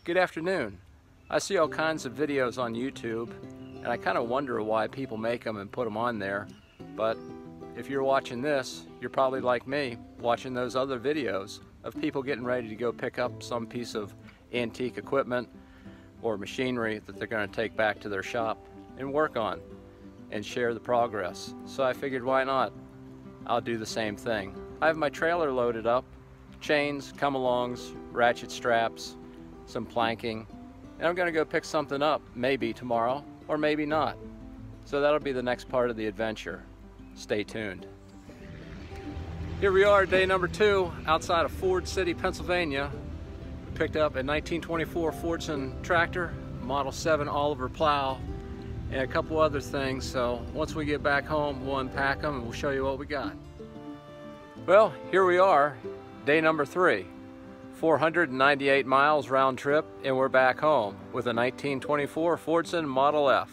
Good afternoon. I see all kinds of videos on YouTube and I kind of wonder why people make them and put them on there, but if you're watching this, you're probably like me, watching those other videos of people getting ready to go pick up some piece of antique equipment or machinery that they're going to take back to their shop and work on and share the progress. So I figured, why not? I'll do the same thing. I have my trailer loaded up, chains, come-alongs, ratchet straps, some planking, and I'm going to go pick something up, maybe tomorrow or maybe not. So that'll be the next part of the adventure. Stay tuned. Here we are, day number 2, outside of Ford City, Pennsylvania. We picked up a 1924 Fordson tractor, Model 7 Oliver plow, and a couple other things. So once we get back home, we'll unpack them and we'll show you what we got. Well, here we are, day number 3. 498 miles round trip, and we're back home with a 1924 Fordson Model F.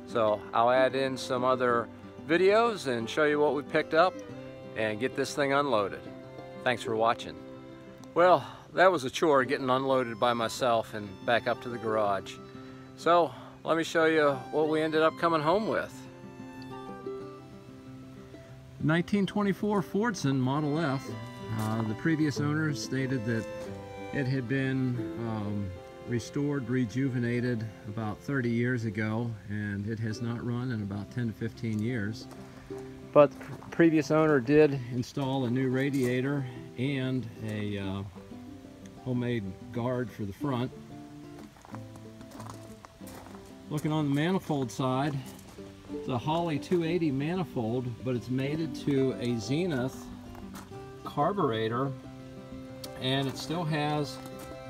So I'll add in some other videos and show you what we picked up and get this thing unloaded. Thanks for watching. Well, that was a chore getting unloaded by myself and back up to the garage. So let me show you what we ended up coming home with. 1924 Fordson Model F. The previous owner stated that it had been restored, rejuvenated about 30 years ago, and it has not run in about 10 to 15 years. But the previous owner did install a new radiator and a homemade guard for the front. Looking on the manifold side, it's a Holley 280 manifold, but it's mated to a Zenith carburetor, and it still has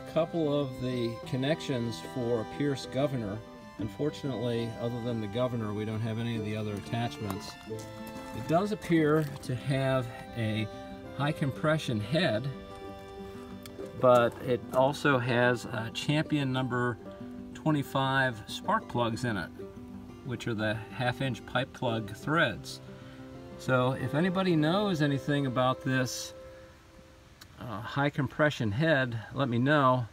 a couple of the connections for a Pierce governor. Unfortunately, other than the governor, we don't have any of the other attachments. It does appear to have a high compression head, but it also has a Champion number 25 spark plugs in it, which are the 1/2-inch pipe plug threads. So if anybody knows anything about this high compression head, let me know.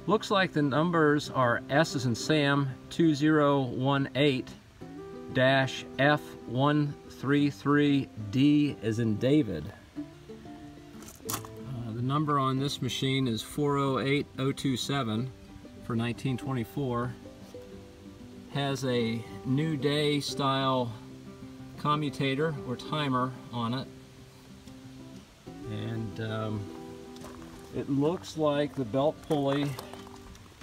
Looks like the numbers are S as in Sam 2018-F133D as in David. The number on this machine is 408027 for 1924. Has a New Day style commutator or timer on it, and it looks like the belt pulley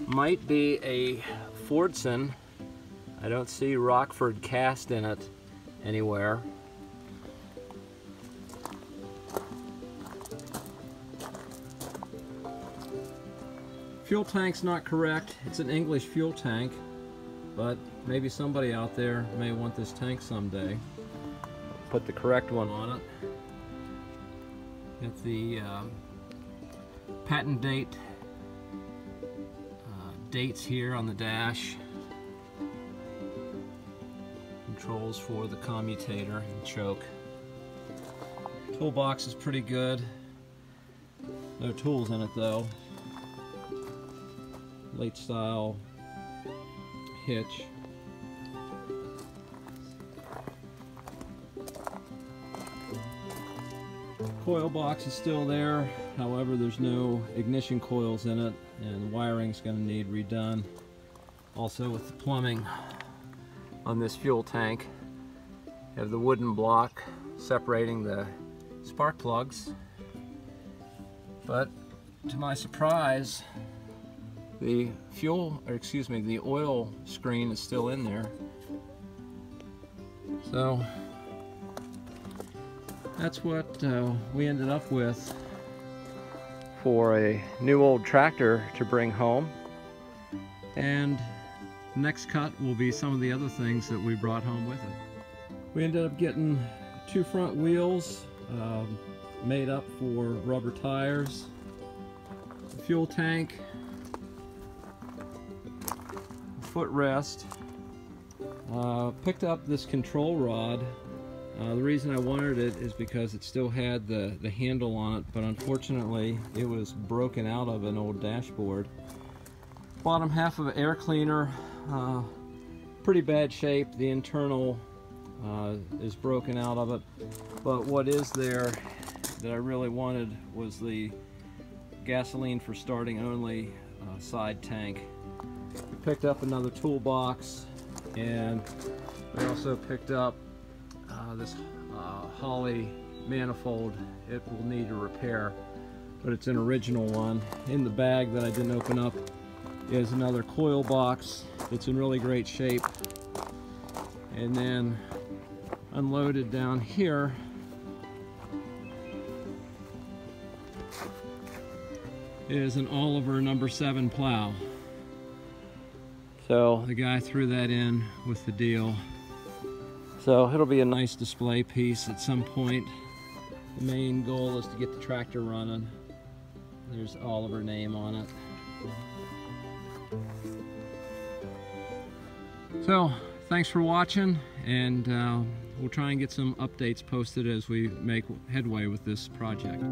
might be a Fordson. I don't see Rockford cast in it anywhere. Fuel tank's not correct. It's an English fuel tank, but maybe somebody out there may want this tank someday. Put the correct one on it. Got the patent date dates here on the dash. Controls for the commutator and choke. Toolbox is pretty good. No tools in it though. Late style hitch. Coil box is still there, however there's no ignition coils in it, and the wiring's going to need redone. Also with the plumbing on this fuel tank, you have the wooden block separating the spark plugs, but to my surprise the the oil screen is still in there. So that's what we ended up with for a new old tractor to bring home. And the next cut will be some of the other things that we brought home with it. We ended up getting 2 front wheels made up for rubber tires, a fuel tank, a footrest. Picked up this control rod. The reason I wanted it is because it still had the handle on it, but unfortunately it was broken out of an old dashboard. Bottom half of an air cleaner, pretty bad shape. The internal is broken out of it, but what is there that I really wanted was the gasoline for starting only side tank. We picked up another toolbox, and we also picked up this Holley manifold. It will need a repair, but it's an original one. In the bag that I didn't open up is another coil box. It's in really great shape. And then unloaded down here is an Oliver number 7 plow. So the guy threw that in with the deal. So it'll be a nice display piece at some point. The main goal is to get the tractor running. There's Oliver name on it. So thanks for watching, and we'll try and get some updates posted as we make headway with this project.